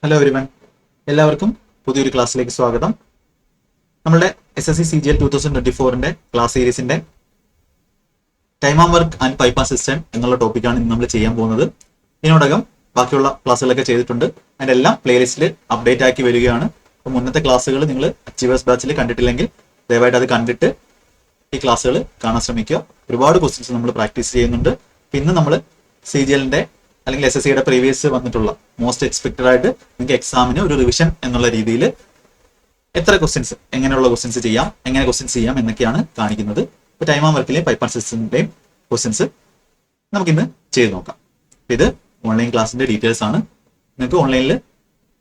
Hello everyone, എല്ലാവർക്കും പുതിയൊരു ക്ലാസ്സിലേക്ക് സ്വാഗതം. നമ്മളുടെ SSC CGL 2024 ക്ലാസ് സീരീസിന്റെ time and work and pipe system എന്നുള്ള ടോപ്പിക്കാണ് ഇന്ന് നമ്മൾ ചെയ്യാൻ പോകുന്നത്. ഇതിനോടകം ബാക്കിയുള്ള ക്ലാസ്സുകളൊക്കെ ചെയ്തിട്ടുണ്ട്. അതിന്റെ എല്ലാം പ്ലേലിസ്റ്റിൽ അപ്ഡേറ്റ് ആക്കി വരികയാണ്. അപ്പോൾ മുന്നത്തെ ക്ലാസ്സുകൾ നിങ്ങൾ അച്ചീവേഴ്സ് ബാച്ചിൽ കണ്ടിട്ടില്ലെങ്കിൽ ദയവായിട്ട് അത് കണ്ടിട്ട് ഈ ക്ലാസ്സുകൾ കാണാൻ ശ്രമിക്കുക. ഒരുപാട് ക്വസ്റ്റ്യൻസ് നമ്മൾ പ്രാക്ടീസ് ചെയ്യുന്നുണ്ട്. ഇന്ന് നമ്മൾ CGLന്റെ അല്ലെങ്കിൽ SSCയുടെ പ്രീവിയസ് വന്നിട്ടുള്ള മോസ്റ്റ് എക്സ്പെക്റ്റഡ് ആയിട്ട് നിങ്ങൾക്ക് എക്സാമിന് ഒരു റിവിഷൻ എന്നുള്ള രീതിയിൽ എത്ര ക്വസ്റ്റ്യൻസ്, എങ്ങനെയുള്ള ക്വസ്റ്റ്യൻസ് ചെയ്യാം, എങ്ങനെ ക്വസ്റ്റ്യൻസ് ചെയ്യാം എന്നൊക്കെയാണ് കാണിക്കുന്നത്. ഇപ്പോൾ ടൈം ആൻഡ് വർക്കിലെയും പൈപ്പ് ആൻഡ് സിസ്റ്റത്തിന്റെയും ക്വസ്റ്റ്യൻസ് നമുക്കിന്ന് ചെയ്ത് നോക്കാം. ഇത് ഓൺലൈൻ ക്ലാസ്സിന്റെ ഡീറ്റെയിൽസ് ആണ്. നിങ്ങൾക്ക് ഓൺലൈനിൽ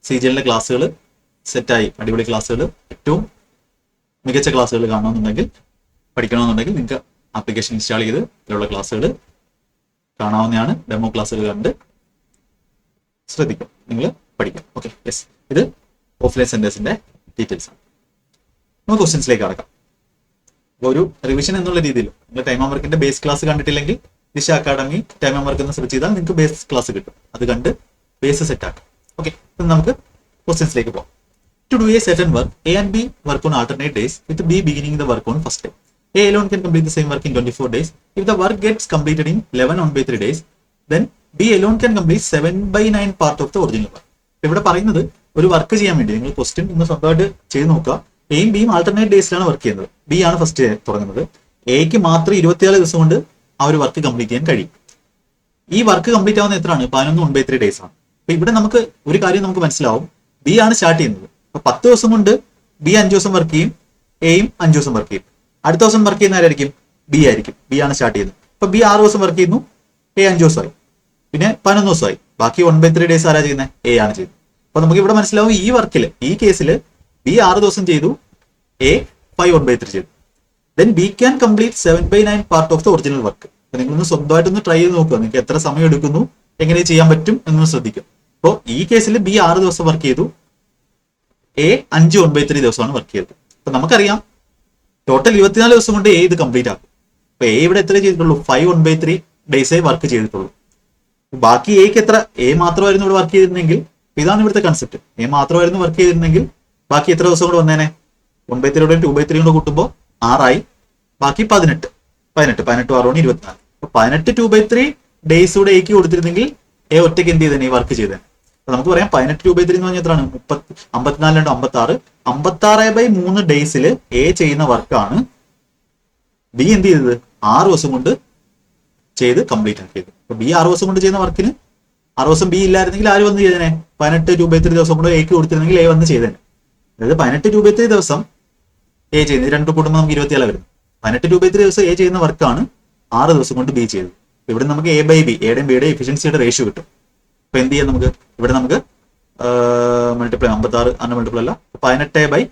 CGLന്റെ ക്ലാസ്സുകൾ സെറ്റായി, അടിപൊളി ക്ലാസ്സുകൾ, ഏറ്റവും മികച്ച ക്ലാസ്സുകൾ കാണണമെന്നുണ്ടെങ്കിൽ, പഠിക്കണമെന്നുണ്ടെങ്കിൽ നിങ്ങൾക്ക് ആപ്ലിക്കേഷൻ ഇൻസ്റ്റാൾ ചെയ്ത് ഇതിലുള്ള ക്ലാസ്സുകൾ കാണാവുന്നതാണ്. ഡെമോ ക്ലാസ്സുകൾ കണ്ട് ശ്രദ്ധിക്കും, നിങ്ങൾ പഠിക്കാം. ഓക്കെ, യെസ്, ഇത് ഓഫ്ലൈൻ സെന്റേഴ്സിന്റെ ഡീറ്റെയിൽസ് ആണ്. നമുക്ക് ക്വസ്റ്റ്യൻസിലേക്ക് കടക്കാം. ഒരു റിവിഷൻ എന്നുള്ള രീതിയിൽ നിങ്ങൾ ടൈം ആൻഡ് വർക്കിന്റെ ബേസ് ക്ലാസ് കണ്ടിട്ടില്ലെങ്കിൽ ദിശ അക്കാഡമി ടൈം ആൻഡ് വർക്ക് എന്ന് സെർച്ച് ചെയ്താൽ നിങ്ങൾക്ക് ബേസ് ക്ലാസ് കിട്ടും. അത് കണ്ട് ബേസ് സെറ്റ് ആക്കാം. ഓക്കെ, നമുക്ക് ക്വസ്റ്റ്യൻസിലേക്ക് പോകാം. To do a certain work, A and B work on alternate days, with B beginning the work on first day. A alone can complete the same work in 24 days. If the work gets completed in 11 1/3 days, then B alone can complete 7/9 part of the original work. ഇവിടെ പറയുന്നത് ഒരു work ചെയ്യാൻ വേണ്ടി നിങ്ങൾ question ഒന്ന് സ്വന്തമായിട്ട് ചെയ്ത് നോക്കുക. എയും ബിയും ആൾട്ടർനേറ്റ് ഡേയ്സിലാണ് വർക്ക് ചെയ്യുന്നത്. ബി ആണ് ഫസ്റ്റ് തുടങ്ങുന്നത്. എക്ക് മാത്രം 24 ദിവസം കൊണ്ട് ആ ഒരു വർക്ക് കംപ്ലീറ്റ് ചെയ്യാൻ കഴിയും. ഈ വർക്ക് കംപ്ലീറ്റ് ആവുന്ന എത്രയാണ്? 11 1/3 ഡേയ്സ് ആണ്. അപ്പൊ ഇവിടെ നമുക്ക് ഒരു കാര്യം നമുക്ക് മനസ്സിലാവും. ബി ആണ് സ്റ്റാർട്ട് ചെയ്യുന്നത്. അപ്പൊ 10 ദിവസം കൊണ്ട് ബി 5 ദിവസം വർക്ക് ചെയ്യും, എയും 5 ദിവസം വർക്ക് ചെയ്യും. അടുത്ത ദിവസം വർക്ക് ചെയ്യുന്ന ആരായിരിക്കും? ബി ആയിരിക്കും. ബി ആണ് സ്റ്റാർട്ട് ചെയ്യുന്നത്. അപ്പൊ ബി 6 ദിവസം വർക്ക് ചെയ്യുന്നു, എ 5 ദിവസമായി, പിന്നെ 11 ദിവസമായി. ബാക്കി 1/3 ഡേയ്സ് ആരാ ചെയ്യുന്നത്? എ ആണ് ചെയ്യുന്നത്. അപ്പൊ നമുക്ക് ഇവിടെ മനസ്സിലാവും ഈ വർക്കിൽ, ഈ കേസിൽ ബി 6 ദിവസം ചെയ്തു, എ 5 1/3 ചെയ്തു. Then B can complete 7/9 part of the original work. അപ്പൊ നിങ്ങളൊന്ന് സ്വന്തമായിട്ടൊന്ന് ട്രൈ ചെയ്ത് നോക്കുക. നിങ്ങൾക്ക് എത്ര സമയം എടുക്കുന്നു, എങ്ങനെ ചെയ്യാൻ പറ്റും എന്നൊന്ന് ശ്രദ്ധിക്കും. അപ്പോൾ ഈ കേസിൽ ബി 6 ദിവസം വർക്ക് ചെയ്തു, എ 5 1/3 ദിവസമാണ് വർക്ക് ചെയ്തത്. അപ്പൊ നമുക്കറിയാം ടോട്ടൽ 24 ദിവസം കൊണ്ട് എ ഇത് കംപ്ലീറ്റ് ആക്കും. അപ്പൊ എ ഇവിടെ എത്ര ചെയ്തിട്ടുള്ളൂ? 5 1/3 ഡേയ്സേ വർക്ക് ചെയ്തിട്ടുള്ളൂ. ബാക്കി എക്ക് എത്ര? എ മാത്രമായിരുന്നു ഇവിടെ വർക്ക് ചെയ്തിരുന്നെങ്കിൽ, ഇതാണ് ഇവിടുത്തെ കൺസെപ്റ്റ്. എ മാത്രമായിരുന്നു വർക്ക് ചെയ്തിരുന്നെങ്കിൽ ബാക്കി എത്ര ദിവസം കൂടെ വന്നേനെ? 1/3 2/3 കൊണ്ട് കൂട്ടുമ്പോൾ 6 ആയി. ബാക്കി 18 6 24. അപ്പൊ 18 2/3 ഡേയ്സ് കൂടെ എക്ക് കൊടുത്തിരുന്നെങ്കിൽ എ ഒറ്റയ്ക്ക് എന്ത് ചെയ്തേനെ? ഈ വർക്ക് ചെയ്തേനെ. അപ്പൊ നമുക്ക് പറയാം 18 2/3 എന്ന് പറഞ്ഞാൽ എത്രയാണ്? 54 56. 56/3 ഡേയ്സിൽ എ ചെയ്യുന്ന വർക്കാണ് ബി എന്ത് ചെയ്തത്? 6 ദിവസം കൊണ്ട് ചെയ്ത് കംപ്ലീറ്റ് ആക്കിയത്. അപ്പൊ ബി 6 ദിവസം കൊണ്ട് ചെയ്യുന്ന വർക്കിന് 6 ദിവസം ബി ഇല്ലായിരുന്നെങ്കിൽ ആര് വന്ന് ചെയ്തേനെ? 18 2/3 ദിവസം കൊണ്ട് എക്ക് കൊടുത്തിരുന്നെങ്കിൽ എ വന്ന് ചെയ്തേനെ. അതായത് 18 2/3 ദിവസം എ ചെയ്യുന്നത്, രണ്ട് കൂടുമ്പോൾ നമുക്ക് 24 വരുന്നു. 18 2/3 ദിവസം എ ചെയ്യുന്ന വർക്കാണ് 6 ദിവസം കൊണ്ട് ബി ചെയ്തത്. ഇവിടെ നമുക്ക് A/B, എയുടെയും ബിയുടെയും എഫിഷ്യൻസിയുടെ റേഷ്യോ കിട്ടും. അപ്പൊ എന്ത് ചെയ്യാം? നമുക്ക് ഇവിടെ നമുക്ക് മൾട്ടിപ്ലൈ 56 അന്ന മൾട്ടിപ്ലൈ അല്ല, 18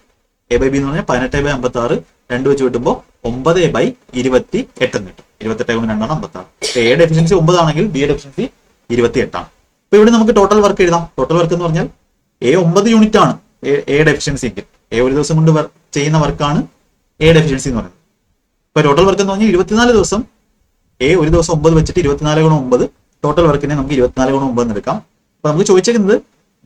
A/B എന്ന് പറഞ്ഞാൽ 18/56 2 വെച്ച് കിട്ടുമ്പോൾ 9/28 എന്ന് കിട്ടും. 28 2 ആണ് 56. എയുടെ എഫിഷ്യൻസി 9 ആണെങ്കിൽ ബിയുടെ എഫിഷ്യൻസി 28 ആണ്. അപ്പൊ ഇവിടെ നമുക്ക് ടോട്ടൽ വർക്ക് എഴുതാം. ടോട്ടൽ വർക്ക് എന്ന് പറഞ്ഞാൽ എ 9 യൂണിറ്റ് ആണ് എയുടെ എഫിഷ്യൻസി എങ്കിൽ, എ ഒരു ദിവസം കൊണ്ട് ചെയ്യുന്ന വർക്കാണ് എയുടെ എഫിഷ്യൻസി എന്ന് പറയുന്നത്. ഇപ്പൊ ടോട്ടൽ വർക്ക് എന്ന് പറഞ്ഞാൽ 24 ദിവസം, എ ഒരു ദിവസം 9 വെച്ചിട്ട് 24 × 9, ടോട്ടൽ വർക്കിനെ നമുക്ക് 24 × 9 എന്ന് എടുക്കാം. അപ്പൊ നമുക്ക് ചോദിച്ചേക്കുന്നത്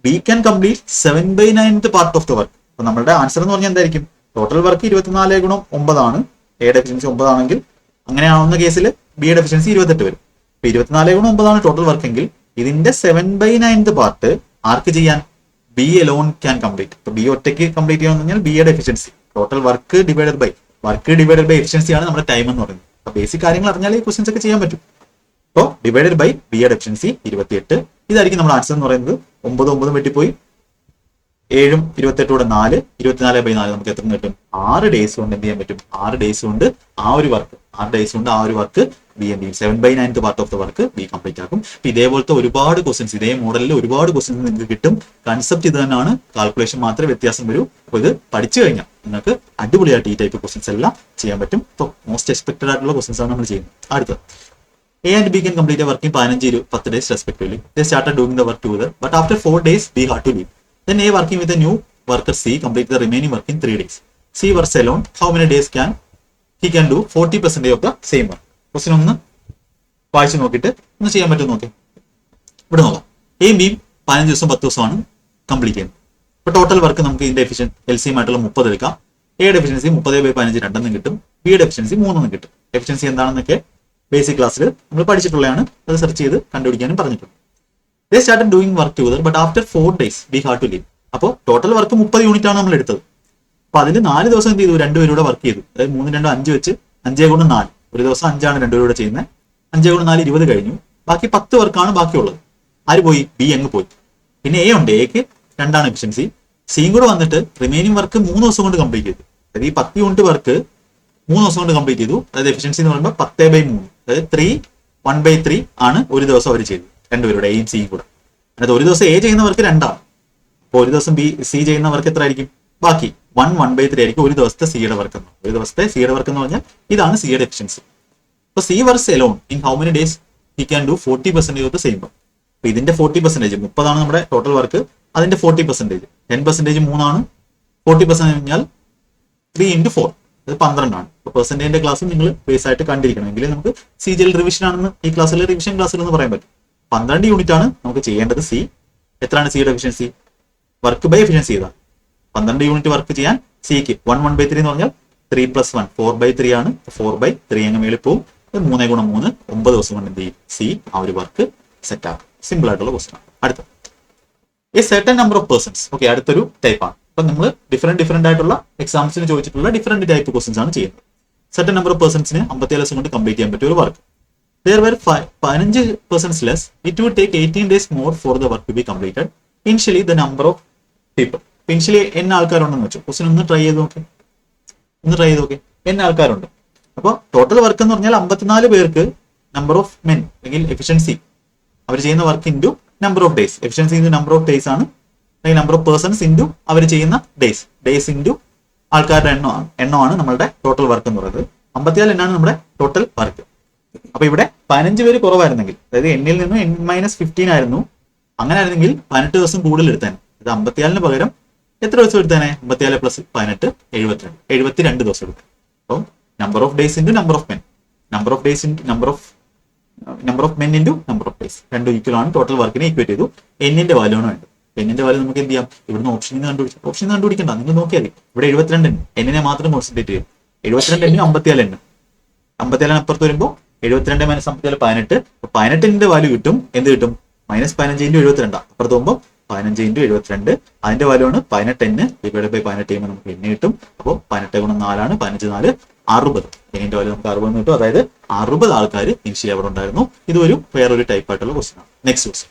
B can complete 7/9 part of the work. അപ്പൊ നമ്മുടെ ആൻസർ എന്ന് പറഞ്ഞാൽ എന്തായിരിക്കും? ടോട്ടൽ വർക്ക് 24 × 9 ആണ്. എയുടെ എഫിഷ്യൻസി 9 ആണെങ്കിൽ അങ്ങനെയാവുന്ന കേസിൽ ബിയുടെ എഫിഷ്യൻസി 28 വരും. ഇപ്പൊ 24 × 9 ആണ് ടോട്ടൽ വർക്ക് എങ്കിൽ ഇതിന്റെ 7/9 പാർട്ട് ആർക്ക് ചെയ്യാൻ? B alone can complete. ഇപ്പൊ ബി ഒറ്റയ്ക്ക് കംപ്ലീറ്റ് ചെയ്യാന്ന് പറഞ്ഞാൽ ബിയുടെ efficiency total work divided by efficiency ആണ് നമ്മുടെ ടൈം എന്ന് പറയുന്നത്. അപ്പൊ ബേസിക് കാര്യങ്ങൾ അറിഞ്ഞാൽ ഈ ക്വസ്റ്റ്യൻസ് ഒക്കെ ചെയ്യാൻ പറ്റും. അപ്പോൾ ഡിവൈഡഡ് ബൈ ബിയുടെ എഫിഷ്യൻസി 28. ഇതായിരിക്കും നമ്മുടെ ആൻസർ എന്ന് പറയുന്നത്. 9 വെട്ടിപ്പോയി, 7 28 കൂടെ 4, 24/4 നമുക്ക് എത്ര കിട്ടും? 6 ഡേയ്സ് കൊണ്ട് എന്ത് ചെയ്യാൻ പറ്റും? 6 ഡേയ്സ് കൊണ്ട് ആ ഒരു വർക്ക് ബി എന്ത് ചെയ്യും? 7/9 part of the work B complete ആക്കും. അപ്പൊ ഇതേപോലത്തെ ഒരുപാട് ക്വസ്റ്റ്യൻസ്, ഇതേ മോഡലിൽ ഒരുപാട് ക്വസ്റ്റ്യൻസ് നിങ്ങൾക്ക് കിട്ടും. കൺസെപ്റ്റ് ഇത് തന്നെയാണ്, കാൽക്കുലേഷൻ മാത്രമേ വ്യത്യാസം വരൂ. അപ്പൊ ഇത് പഠിച്ചു കഴിഞ്ഞാൽ നിങ്ങൾക്ക് അടിപൊളിയായിട്ട് ഈ ടൈപ്പ് ക്വസ്റ്റ്യൻസ് എല്ലാം ചെയ്യാൻ പറ്റും. അപ്പോൾ മോസ്റ്റ് എക്സ്പെക്ടഡ് ആയിട്ടുള്ള ക്വസ്റ്റ്യൻസ് ആണ് നമ്മൾ ചെയ്യുന്നത്. അടുത്തത്, A and B can complete a work in 15 10 days respectively. They started doing the work together, but after 4 days B had to leave. Then A, working with a new worker C, completed the remaining work in 3 days. C works alone. How many days he can do 40% of the same work? Question ഒന്ന് വായിച്ചു നോക്കിയിട്ട് ഒന്ന് ചെയ്യാൻ പറ്റും നോക്കി. ഇവിടെ നോക്കാം. എയും ബിയും 15 ദിവസം 10 ദിവസമാണ് കംപ്ലീറ്റ് ചെയ്യുന്നത്. ഇപ്പൊ ടോട്ടൽ വർക്ക് നമുക്ക് ഇതിന്റെ LCM ആയിട്ടുള്ള 30 എടുക്കാം. എയുടെ എഫിഷ്യൻസി 30/15 രണ്ടെന്നും കിട്ടും, ബിയുടെ എഫിഷ്യൻസി 3 കിട്ടും. എഫിഷ്യൻസി എന്താണെന്നൊക്കെ ബേസിക് ക്ലാസ്സിൽ നമ്മൾ പഠിച്ചിട്ടുള്ളതാണ്, അത് സെർച്ച് ചെയ്ത് കണ്ടുപിടിക്കാനും പറഞ്ഞിട്ടുണ്ട്. They started doing work together, but after 4 days we had to leave. അപ്പോൾ ടോട്ടൽ വർക്ക് 30 യൂണിറ്റ് ആണ് നമ്മൾ എടുത്തത്. അപ്പൊ അതിൽ 4 ദിവസം എന്ത് ചെയ്തു, രണ്ടുപേരൂടെ വർക്ക് ചെയ്തു. അതായത് 3 2 5 വെച്ച് 5 × 4 ഒരു ദിവസം 5 രണ്ടുപേരൂടെ ചെയ്യുന്നത്. 5 × 4 20 കഴിഞ്ഞു. ബാക്കി 10 വർക്കാണ് ബാക്കിയുള്ളത്. ആര് പോയി? ബി അങ്ങ് പോയി. പിന്നെ എ ഉണ്ട്, എക്ക് 2 എഫിഷ്യൻസി. സിയും കൂടെ വന്നിട്ട് റിമൈനിങ് വർക്ക് 3 ദിവസം കൊണ്ട് കംപ്ലീറ്റ് ചെയ്തു. അതായത് ഈ 10 യൂണിറ്റ് വർക്ക് 3 ദിവസം കൊണ്ട് കംപ്ലീറ്റ് ചെയ്തു. അതായത് എഫിഷ്യൻസി എന്ന് പറയുമ്പോൾ 10/3, അതായത് 1/3 ആണ് ഒരു ദിവസം അവർ ചെയ്തു, രണ്ടുപേരുടെ എയും സിയും കൂടെ. അതായത് ഒരു ദിവസം എ ചെയ്യുന്നവർക്ക് 2 അപ്പോൾ ഒരു ദിവസം സി ചെയ്യുന്നവർക്ക് എത്ര ആയിരിക്കും? ബാക്കി 1/3 ആയിരിക്കും ഒരു ദിവസത്തെ സിയുടെ വർക്ക്. ഒരു ദിവസത്തെ സിയുടെ വർക്ക് എന്ന് പറഞ്ഞാൽ ഇതാണ് സിയുടെ എഫിഷ്യൻസി. അപ്പൊ C works Elon in how many days he can do 40% of the same work. അപ്പൊ ഇതിന്റെ 40%, 30 ആണ് നമ്മുടെ ടോട്ടൽ വർക്ക്, അതിന്റെ 40%, 10% 3 ആണ്. 40% കഴിഞ്ഞാൽ 3 × 4, അത് 12 ആണ്. അപ്പൊ പെർസെന്റേജിന്റെ ക്ലാസ് നിങ്ങൾ ബേസ് ആയിട്ട് കണ്ടിരിക്കണം, എങ്കിൽ നമുക്ക് CGL റിവിഷൻ ആണെന്ന് ഈ ക്ലാസ്സിൽ റിവിഷൻ ക്ലാസ്സിൽ എന്ന് പറയാൻ പറ്റും. 12 യൂണിറ്റ് ആണ് നമുക്ക് ചെയ്യേണ്ടത്. സി എത്രയാണ് സിയുടെ എഫിഷ്യൻസി? വർക്ക് ബൈ എഫിഷ്യൻസി ചെയ്താൽ 12 യൂണിറ്റ് വർക്ക് ചെയ്യാൻ സിക്ക് 1/3 എന്ന് പറഞ്ഞാൽ 3 + 1 4/3 ആണ്. 4/3 അങ്ങ് മേളിൽ പോവും. 3 × 3 9 ദിവസം കൊണ്ട് എന്ത് ചെയ്യും? സി ആ ഒരു വർക്ക് സെറ്റ് ആകും. സിമ്പിൾ ആയിട്ടുള്ള ക്വസ്റ്റൻ ആണ്. അടുത്ത a certain number of persons. Okay, അടുത്തൊരു ടൈപ്പ് ആണ്. അപ്പൊ നമ്മൾ ഡിഫറെന്റ് ആയിട്ടുള്ള എക്സാംസിന് ചോദിച്ചിട്ടുള്ള ഡിഫറെന്റ് ടൈപ്പ് ക്വസ്റ്റൻസ് ആണ് ചെയ്യുന്നത്. സെർട്ടൻ നമ്പർ ഓഫ് പേഴ്സൺസിന് 57 ദിവസം കൊണ്ട് കംപ്ലീറ്റ് ചെയ്യാൻ പറ്റിയ ഒരു work. There were 15% less. It would take 18 days more for the work to be completed. Initially, the number of people. Initially, n ആൾക്കാരുണ്ടെന്ന് വെച്ചു. ക്വസ്റ്റൻ ഒന്ന് ട്രൈ ചെയ്ത് നോക്കി, n ആൾക്കാരുണ്ട്. അപ്പോൾ ടോട്ടൽ വർക്ക് എന്ന് പറഞ്ഞാൽ 54 പേർക്ക് നമ്പർ ഓഫ് മെൻ അല്ലെങ്കിൽ എഫിഷ്യൻസി അവർ ചെയ്യുന്ന work into number of days. Efficiency into number of days ആണ്, അല്ലെങ്കിൽ നമ്പർ ഓഫ് പേഴ്സൺസ് ഇൻറ്റു അവർ ചെയ്യുന്ന ഡേയ്സ് ഇൻറ്റു ആൾക്കാരുടെ എണ്ണമാണ് നമ്മളുടെ ടോട്ടൽ വർക്ക് എന്ന് പറയുന്നത്. 54 എന്നാണ് നമ്മുടെ ടോട്ടൽ വർക്ക്. അപ്പൊ ഇവിടെ 15 പേര് കുറവായിരുന്നെങ്കിൽ, അതായത് എന്നിൽ നിന്നും n-15 ആയിരുന്നു, അങ്ങനെ ആയിരുന്നെങ്കിൽ 18 ദിവസം കൂടുതൽ എടുത്തേനെ. ഇത് 54 പകരം എത്ര ദിവസം എടുത്തേനെ? 54 + 18 72 ദിവസം എടുക്കും. അപ്പം number of days into number of men, number of days into number of men into number of days, രണ്ടും ഈക്വൽ ആണ്. ടോട്ടൽ വർക്കിനെ ഈക്വേറ്റ് ചെയ്തു. എന്നിന്റെ വാല്യൂ ആണ് വേണ്ടത്. എന്നിന്റെ വാല്യൂ നമുക്ക് എന്ത് ചെയ്യാം? ഇവിടുന്ന് ഓപ്ഷനിൽ നിന്ന് കണ്ടുപിടിക്കണ്ട, നിങ്ങൾ നോക്കിയാൽ മതി. ഇവിടെ 72 എന്നിനെ മാത്രം കോൺസെൻട്രേറ്റ് ചെയ്യും. 72 54 54 അപ്പുറത്ത് വരുമ്പോൾ 72 - 54 18. 18ന്റെ വാല്യൂ കിട്ടും. എന്ത് കിട്ടും? -15 × 72. അപ്പുറത്ത് പോകുമ്പോൾ 15 × 72. അതിന്റെ വാല്യൂ ആണ് 18. ഡിവൈഡ് ബൈ 18 ചെയ്യുമ്പോൾ നമുക്ക് എണ്ണ കിട്ടും. അപ്പോൾ 18 × 4 ആണ്, 15 4 60. എന്നിന്റെ വാല്യൂ നമുക്ക് 60 കിട്ടും. അതായത് 60 ആൾക്കാർ ഇനിഷ്യലി അവിടെ ഉണ്ടായിരുന്നു. ഇതൊരു വേറൊരു ടൈപ്പ് ആയിട്ടുള്ള ക്വസ്റ്റൻ ആണ്. Next question,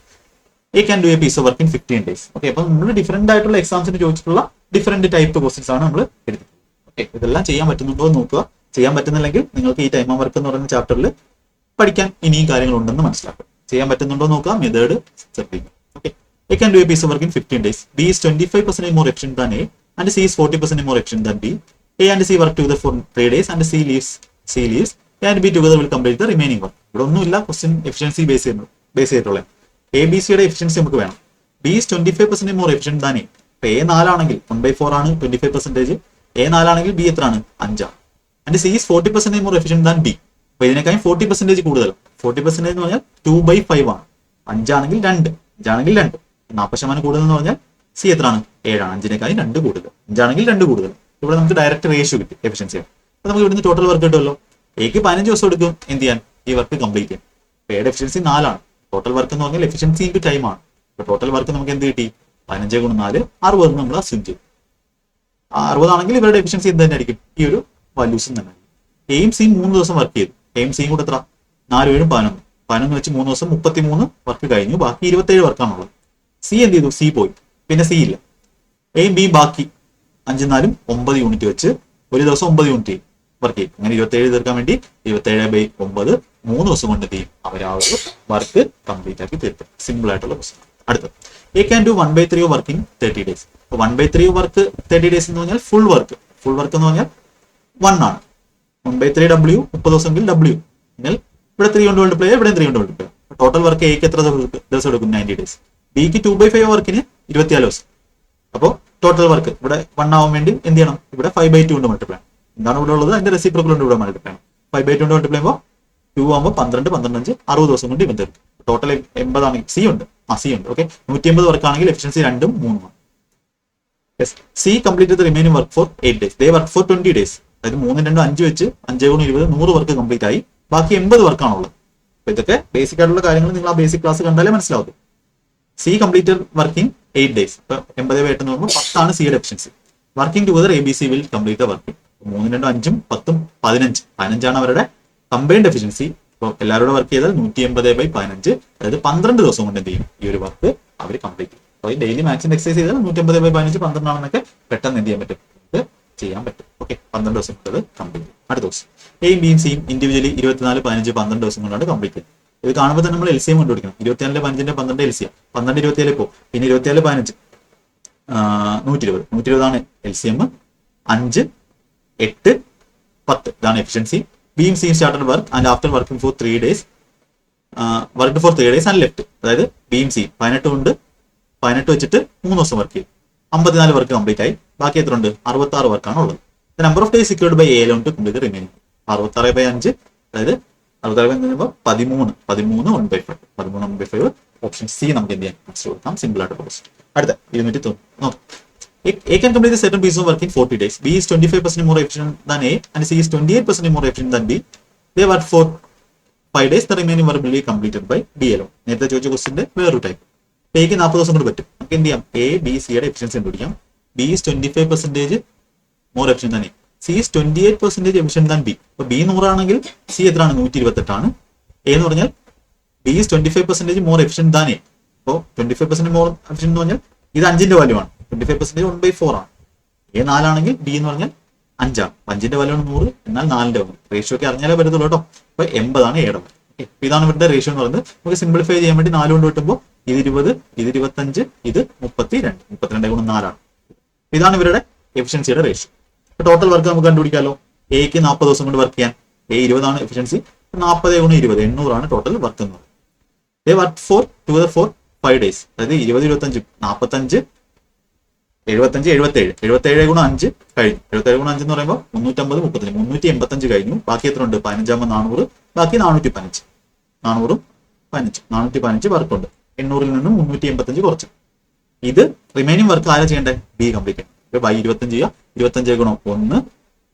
you can do a piece of work in 15 days. Okay, അപ്പൊ നമ്മൾ ഡിഫറെന്റ് ആയിട്ടുള്ള എക്സാംസിന് ചോദിച്ചിട്ടുള്ള ഡിഫറെന്റ് ടൈപ്പ് ക്വസ്റ്റൻസ് ആണ് നമ്മൾ എടുത്തത്. ഓക്കെ, ഇതെല്ലാം ചെയ്യാൻ പറ്റുന്നുണ്ടോ എന്ന് നോക്കുക. ചെയ്യാൻ പറ്റുന്നില്ലെങ്കിൽ നിങ്ങൾക്ക് ഈ ടൈം വർക്ക് എന്ന് പറയുന്ന ചാപ്റ്ററിൽ പഠിക്കാൻ ഇനിയും കാര്യങ്ങളുണ്ടെന്ന് മനസ്സിലാക്കും. ചെയ്യാൻ പറ്റുന്നുണ്ടോ നോക്കുക, മെത്തേഡ് ശ്രദ്ധിക്കുക. Okay, you can do a piece of work in 15 days. B is 25% more efficient than A and C is 40% more efficient than B. A and C work together for 3 days and C leaves A and B together will complete the remaining work. ഇവിടെ ഒന്നുമില്ല, question efficiency base ചെയ്തിട്ടുള്ള A B സിയുടെ efficiency നമുക്ക് വേണം. B is 25% more efficient than A. ഇപ്പൊ A 4 ആണെങ്കിൽ 1/4 ആണ് 25%. A 4 ആണെങ്കിൽ B എത്രയാണ്? 5 ആണ്. And C is 40% more efficient than B. അപ്പൊ ഇതിനേക്കാളും 40% കൂടുതലാണ്. 40% എന്ന് പറഞ്ഞാൽ 2/5 ആണ്. 5 ആണെങ്കിൽ 2, 5 ആണെങ്കിൽ 2. 40% കൂടുതൽ എന്ന് പറഞ്ഞാൽ സി എത്രയാണ്? 7 ആണ്. 5നേക്കാളും 2 കൂടുതൽ. 5 ആണെങ്കിൽ 2 കൂടുതൽ. ഇവിടെ നമുക്ക് ഡയറക്റ്റ് റേഷ്യോ കിട്ടി എഫിഷ്യൻസി. അപ്പൊ നമുക്ക് ഇവിടുന്ന് ടോട്ടൽ വർക്ക് കിട്ടുമല്ലോ. എക്ക് 15 ദിവസം എടുക്കും എന്ത് ചെയ്യാൻ? ഈ വർക്ക് കംപ്ലീറ്റ് ചെയ്യാൻ. എയുടെ എഫിഷ്യൻസി 4 ആണ്. ടോട്ടൽ വർക്ക് എന്ന് പറഞ്ഞാൽ എഫിഷ്യൻസി ഇൻറ്റു ടൈം ആണ്. അപ്പൊ ടോട്ടൽ വർക്ക് നമുക്ക് എന്ത് കിട്ടി? 15 × 4 60 നമ്മൾ അസ്യൂം ചെയ്യും. 60 ആണെങ്കിൽ ഇവരുടെ എഫിഷ്യൻസി എന്ത് തന്നെ ആയിരിക്കും? ഈ ഒരു വാല്യൂസും തന്നെ. എയും സിയും 3 ദിവസം വർക്ക് ചെയ്തു. എയും സിയും കൂടെ എത്ര? 4 7 11. 11 വെച്ച് 3 ദിവസം 33 വർക്ക് കഴിഞ്ഞു. ബാക്കി 27 വർക്കാണുള്ളത്. സി എന്ത് ചെയ്തു? സി പോയി. പിന്നെ സി ഇല്ല. എയും ബിയും ബാക്കി 5 4 9 യൂണിറ്റ് വെച്ച് ഒരു ദിവസം 9 യൂണിറ്റ് വർക്ക് ചെയ്യും. അങ്ങനെ 27 തീർക്കാൻ വേണ്ടി 27/9 3 ദിവസം കൊണ്ട് എന്ത് ചെയ്യും? അവർ ആ ഒരു വർക്ക് കംപ്ലീറ്റ് ആക്കി തീർക്കും. സിമ്പിൾ ആയിട്ടുള്ള ക്വസ്റ്റൻ. അടുത്ത, A can do 1/3 work in 30 days. 1/3 work 30 days എന്ന് പറഞ്ഞാൽ ഫുൾ വർക്ക് എന്ന് പറഞ്ഞാൽ 1 ആണ്. 1/3 W 30 ദിവസമെങ്കിൽ W. എന്നാൽ ഇവിടെ 3 കൊണ്ട് മൾട്ടിപ്ലൈ ചെയ്യാം, ഇവിടെ 3 കൊണ്ട് മൾട്ടിപ്ലൈ ചെയ്യാം. ടോട്ടൽ വർക്ക് എക്ക് എത്ര ദിവസം എടുക്കും? 90 days. ബിക്ക് 2/5 വർക്കിന് 24 ദിവസം. അപ്പോൾ ടോട്ടൽ വർക്ക് ഇവിടെ 1 ആവാൻ വേണ്ടി എന്ത് ചെയ്യണം? ഇവിടെ 5/2 കൊണ്ട് മൾട്ടിപ്ലൈ ചെയ്യണം. എന്താണ് ഇവിടെ ഉള്ളത്? അതിന്റെ റെസിപ്രോക്കൽ കൊണ്ട് ഇവിടെ മൾട്ടിപ്ലൈ ചെയ്യണം. 5/2 കൊണ്ട് മൾട്ടിപ്ലൈ ചെയ്യുമ്പോൾ 2 ആകുമ്പോൾ 12 12 5 60 ദിവസം കൊണ്ട് ഇവൻ തീർക്കും. ടോട്ടൽ 80 ആണെങ്കിൽ സി ഉണ്ട്. സി ഉണ്ട്. ഓക്കെ, 180 വർക്കാണെങ്കിൽ എഫിഷ്യൻസി 2 ഉം 3 ആണ്. Yes, C complete the remaining work for 8 days. They work for 20 days. അതായത് 3 2 5 വെച്ച് 5 × 20 100 വർക്ക് കംപ്ലീറ്റ് ആയി. ബാക്കി 80 വർക്കാണുള്ളത്. അപ്പൊ ഇതൊക്കെ ബേസിക് ആയിട്ടുള്ള കാര്യങ്ങൾ നിങ്ങൾ ആ ബേസിക് ക്ലാസ് കണ്ടാലേ മനസ്സിലാവും. C completed working 8 days. ഇപ്പൊ 80/8 എന്ന് പറയുമ്പോൾ 10 ആണ് സിയുടെ efficiency. Working together ABC will complete the working. 3 2 5 10 15 ആണ് അവരുടെ കമ്പൈൻഡ് എഫിഷ്യൻസി. അപ്പോൾ എല്ലാവരോടും വർക്ക് ചെയ്താൽ 180/15, അതായത് 12 ദിവസം കൊണ്ട് എന്ത് ചെയ്യും ഈ ഒരു വർക്ക് അവർ കംപ്ലീറ്റ് ചെയ്യും. അപ്പോൾ ഡെയിലി മാക്സിമം എക്സസൈസ് ചെയ്താൽ 180/15 12 ആണെന്നൊക്കെ പെട്ടെന്ന് എന്ത് ചെയ്യാൻ പറ്റും, ചെയ്യാൻ പറ്റും. ഓക്കെ, 12 ദിവസം കൊണ്ട് കംപ്ലീറ്റ് ചെയ്യും. അടുത്ത ദിവസം എയും ബിയും സിയും ഇൻഡിവിജ്വലി 24 15 12 ദിവസം കൊണ്ടാണ് കംപ്ലീറ്റ് ചെയ്യുന്നത്. ഇത് കാണുമ്പോൾ തന്നെ നമ്മൾ LCM കണ്ടുപിടിക്കണം. 24 15 12 LCM, 12 27 ഇപ്പോൾ, പിന്നെ 24 15 120 120 ആണ് LCM. 5 8 10 ഇതാണ് എഫിഷ്യൻസി. ബിയും സിയും started work and after working for 3 days worked for 3 days and left. അതായത് ബിയും സിയും 18 കൊണ്ട് 18 വെച്ചിട്ട് 3 ദിവസം വർക്ക് ചെയ്യും. 54 വർക്ക് കംപ്ലീറ്റ് ആയി. ബാക്കി എത്ര ഉണ്ട്? 66 വർക്കാണ് ഉള്ളത്. Number of days secured by A alone to complete remaining 66/5, അതായത് 66 13 1/5. 13 1/5 ഓപ്ഷൻ സി നമുക്ക് എന്ത് ചെയ്യാം, ആൻസർ കൊടുക്കാം. സിമ്പിൾ ആയിട്ട് പോസ്റ്റ്. അടുത്ത 290. A can complete a certain piece of work in 40 days. B is 25% more efficient than A and C is 28% more efficient than B. They work for 5 days. The remaining work will be completed by B alone. നേരത്തെ ചോദിച്ച ക്വസ്റ്റിന്റെ വേറൊരു type. എക്ക് 40 ദിവസം കൊണ്ട് പറ്റും. നമുക്ക് എന്ത് ചെയ്യാം, A B സിയുടെ എഫിഷ്യൻസി കണ്ടുപിടിക്കാം. B is 25% more efficient than A. C is 28% efficient than B. അപ്പോൾ B 100 ആണെങ്കിൽ C എത്രയാണ്? 128 ആണ്. A എന്ന് പറഞ്ഞാൽ B is 25% more efficient than A. അപ്പോൾ 25% more efficient എന്ന് പറഞ്ഞാൽ ഇത് 5ന്റെ വാല്യൂ ആണ്. 25% 1/4 ആണ്. A 4 ആണെങ്കിൽ B എന്ന് പറഞ്ഞാൽ 5 ആണ്. 5ന്റെ വാല്യൂ ആണ് 100, എന്നാൽ 4ന്റെ വാല്യൂ. റേഷ്യോ ഒക്കെ അറിഞ്ഞാലേ പറ്റത്തുള്ളൂ കേട്ടോ. അപ്പൊ 80 ആണ് Aയുടെ വാല്യൂ. ഇതാണ് ഇവരുടെ റേഷ്യോ എന്ന് പറയുന്നത്. നമുക്ക് സിംപ്ലിഫൈ ചെയ്യാൻ വേണ്ടി 4 കൊണ്ട് കിട്ടുമ്പോൾ ഇത് 20, ഇത് 25, ഇത് 32. 32 × 4 ആണ്. ഇതാണ് ഇവരുടെ എഫിഷ്യൻസിയുടെ റേഷ്യോ. ടോട്ടൽ വർക്ക് നമുക്ക് കണ്ടുപിടിക്കാമല്ലോ. എക്ക് 40 ദിവസം കൊണ്ട് വർക്ക് ചെയ്യാൻ. A 20 ആണ് എഫിഷ്യൻസി. 40 × 20 800 ആണ് ടോട്ടൽ വർക്ക് എന്ന് പറയുന്നത്. ദേ വർക്ക് ഫോർ 5 days. അതായത് 20 25 45 75 77 77 × 5 കഴിഞ്ഞു. 77 × 5 എന്ന് പറയുമ്പോൾ 350 35 385 കഴിഞ്ഞു. ബാക്കി എത്ര ഉണ്ട്? 15 400, ബാക്കി 415. 400 15 415 വർക്കുണ്ട്. 800 നിന്നും 385 കുറച്ച്. ഇത് റിമൈനിങ് വർക്ക് ആരാ ചെയ്യേണ്ടത്? B complete. ബൈ 25 ചെയ്യുക. 25 × 1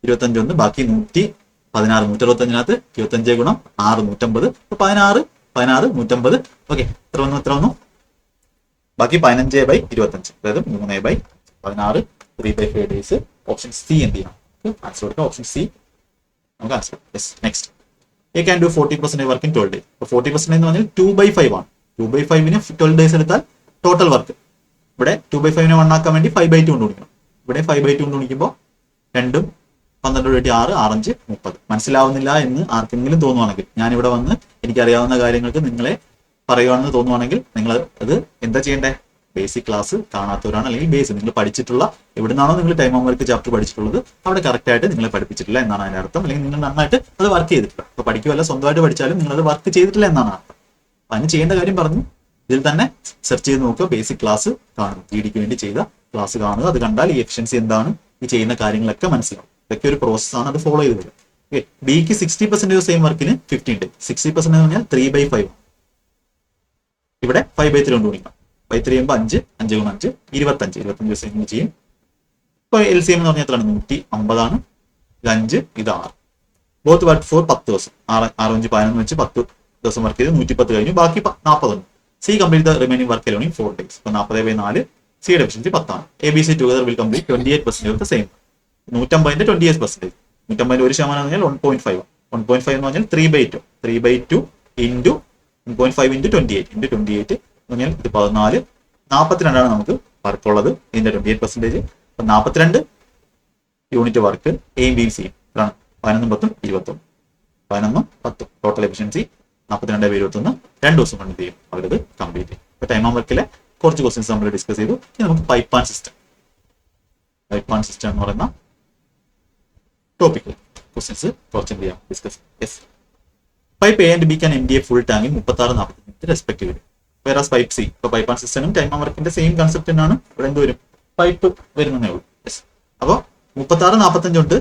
25 ബാക്കി 116 165 25 × 6 150. 16 150. ഓക്കെ, എത്ര വന്നു? ബാക്കി 15/25, അതായത് 3/16 3/5 ഡേയ്സ്. ഓപ്ഷൻ സി എന്ത് ചെയ്യണം? ആൻസർ കൊടുക്കാം. ഓപ്ഷൻ സി നമുക്ക് answer. Yes, next. A can do 40% work in 12 days. 40% എന്ന് പറഞ്ഞാൽ 2/5 ആണ്. 2/5ന് 12 days എടുത്താൽ ടോട്ടൽ വർക്ക്. ഇവിടെ 2/5നെ 1 ആക്കാൻ വേണ്ടി 5/2 കൊണ്ട് ഗുണിക്കണം. ഇവിടെ 5/2 കൊണ്ട് ഗുണിക്കുമ്പോൾ 2 12 6 6 30. മനസ്സിലാവുന്നില്ല എന്ന് ആർക്കെങ്കിലും തോന്നുവാണെങ്കിൽ, ഞാനിവിടെ വന്ന് എനിക്കറിയാവുന്ന കാര്യങ്ങൾക്ക് നിങ്ങളെ പറയുവാണെന്ന് തോന്നുവാണെങ്കിൽ നിങ്ങൾ അത് എന്താ ചെയ്യേണ്ടത്? ബേസിക് ക്ലാസ് കാണാത്തവരാണ്, അല്ലെങ്കിൽ ബേസ് നിങ്ങൾ പഠിച്ചിട്ടുള്ള എവിടെ നിന്നാണോ നിങ്ങൾ ടൈം വർക്ക് ചാപ്റ്റർ പഠിച്ചിട്ടുള്ളത് അവിടെ കറക്റ്റ് ആയിട്ട് നിങ്ങളെ പഠിപ്പിച്ചിട്ടില്ല എന്നാണ് അതിന്റെ അർത്ഥം. അല്ലെങ്കിൽ നിങ്ങൾ നന്നായിട്ട് അത് വർക്ക് ചെയ്തിട്ടില്ല. അപ്പൊ പഠിക്കുമല്ല, സ്വന്തമായിട്ട് പഠിച്ചാലും നിങ്ങൾ അത് വർക്ക് ചെയ്തിട്ടില്ല എന്നാണ് അർത്ഥം. അപ്പൊ അതിന് ചെയ്യേണ്ട കാര്യം പറഞ്ഞു. ഇതിൽ തന്നെ സെർച്ച് ചെയ്ത് നോക്കുക. ബേസിക് ക്ലാസ് കാണുക. GDക്ക് വേണ്ടി ചെയ്ത ക്ലാസ് കാണുക. അത് കണ്ടാൽ ഈ എഫിഷ്യൻസി എന്താണ്, ഈ ചെയ്യുന്ന കാര്യങ്ങളൊക്കെ മനസ്സിലാവും. ഇതൊക്കെ ഒരു പ്രോസസ്സാണ്, അത് ഫോളോ ചെയ്ത് വരിക. ഓക്കെ, ബിക്ക് 60% സെയിം വർക്കിന് 15 days. 60% എന്ന് പറഞ്ഞാൽ 3/5. ഇവിടെ 5/3 കൊണ്ട് ഗുണിക്കണം. 5/3 ചെയ്യുമ്പോൾ 5 5 × 5 25 ദിവസം ഇങ്ങനെ ചെയ്യും. ഇപ്പൊ LCM എന്ന് പറഞ്ഞാൽ എത്രയാണ്? 150 ആണ്. ഇത് 5 ഇത് 6. ബോത്ത് വർക്ക് ഫോർ 10 ദിവസം. 6 5 11 വെച്ച് 10 ദിവസം വർക്ക് ചെയ്ത് 110 കഴിഞ്ഞു. ബാക്കി 40 ഉണ്ട്. C complete the remaining work alone in 4 days. ഇപ്പൊ 40/4 സിയുടെ എഫിഷ്യൻസി 10 ആണ്. ABC together will complete 28% of the same. 150ന്റെ 28%. 150 1% എന്ന് പറഞ്ഞാൽ 1.5. 1.5 എന്ന് പറഞ്ഞാൽ 3/2. 3/2 ഇൻറ്റു 1.5 × 28 × 28 എന്ന് പറഞ്ഞാൽ ഇത് 14. 42 ആണ് നമുക്ക് വർക്ക് ഉള്ളത്. ഇതിന്റെ 28%. അപ്പൊ 42 യൂണിറ്റ് വർക്ക് എയും ബിയും സിയും. 11 10 21. 11 10 ടോട്ടൽ എഫിഷ്യൻസി 42/21. 2 ദിവസം കൊണ്ട് ചെയ്യും അവരത് കംപ്ലീറ്റ് ചെയ്യും. ഇപ്പൊ ടൈം വർക്കിലെ കുറച്ച് ക്വസ്റ്റ്യൻസ് നമ്മൾ ഡിസ്കസ് ചെയ്തു. ഇനി നമുക്ക് പൈപ്പ് ആൻഡ് സിസ്റ്റം എന്ന് പറയുന്ന ടോപ്പിക് ക്വസ്റ്റ്യൻസ് കുറച്ച് എന്ത് ചെയ്യാം, discuss. Yes, pipe A and B can empty a full tank in 36-40 minute respectively. വേറാസ് pipe C. ഇപ്പൊ പൈപ്പ് ആൻഡ് സിസ്റ്റം ടൈം വർക്കിന്റെ സെയിം കൺസെപ്റ്റ് തന്നെയാണ്. ഇവിടെ എന്ത് വരും? പൈപ്പ് വരുന്നതേ ഉള്ളൂ. യെസ്, അപ്പൊ 36 45 ഉണ്ട്.